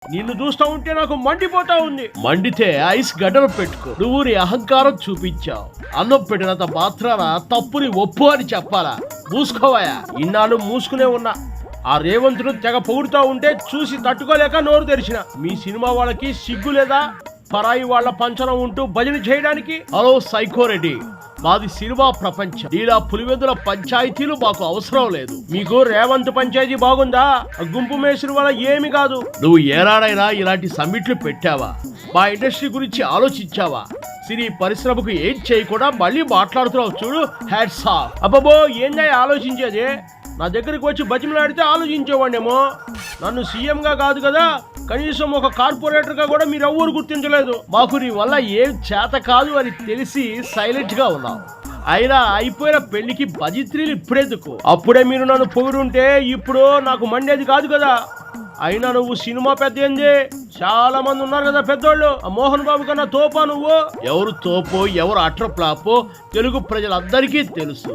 నిన్ను చూస్తా ఉంటే నాకు మండిపోతా ఉంది. మండితే ఐస్ గడ్డలు పెట్టుకో. నువ్వు నీ అహంకారం చూపించావు. అన్నం పెట్టినంత మాత్రాన తప్పుని ఒప్పు అని చెప్పాలా? మూసుకోవాయా? ఇన్నాళ్ళు మూసుకునే ఉన్నా. ఆ రేవంతుడు తెగ పొగుడుతా ఉంటే చూసి తట్టుకోలేక నోరు తెరిచిన. మీ సినిమా వాళ్ళకి సిగ్గు లేదా? పరాయి వాళ్ళ పంచనం ఉంటూ భజన చేయడానికి? హలో సైకోరెడ్డి, మాది సినిమా ప్రపంచం. ఇలా పులివెందుల పంచాయతీలు మాకు అవసరం లేదు. మీకు రేవంత్ పంచాయతీ బాగుందా? గుంపు మేసిన వల్ల ఏమి కాదు. నువ్వు ఏనాడైనా ఇలాంటి సమ్మిట్లు పెట్టావా? మా ఇండస్ట్రీ గురించి ఆలోచించావా? సినీ పరిశ్రమకు ఏం చేయకుండా మళ్ళీ మాట్లాడుతున్నావు చూడు. Hats off. అబ్బబో, ఏందా ఆలోచించేది? నా దగ్గరికి వచ్చి బతిమలాడితే ఆలోచించేవాడేమో. నన్ను సీఎంగా కాదు కదా, కనీసం ఒక కార్పొరేటర్గా కూడా మీరు ఎవ్వరు గుర్తించలేదు. మాకు నీ వల్ల ఏం చేత కాదు అని తెలిసి సైలెంట్ గా ఉన్నావు. అయినా అయిపోయిన పెళ్లికి బజిత్రీలు ఇప్పుడెందుకు? అప్పుడే మీరు నన్ను పొగుడుంటే ఇప్పుడు నాకు మండేది కాదు కదా. అయినా నువ్వు సినిమా పెద్ద ఏంది? చాలా మంది ఉన్నారు కదా పెద్దోళ్ళు. ఆ మోహన్ బాబు కన్నా తోపా నువ్వు? ఎవరు తోపో ఎవరు అట్ర ఫ్లాపో తెలుగు ప్రజలందరికీ తెలుసు.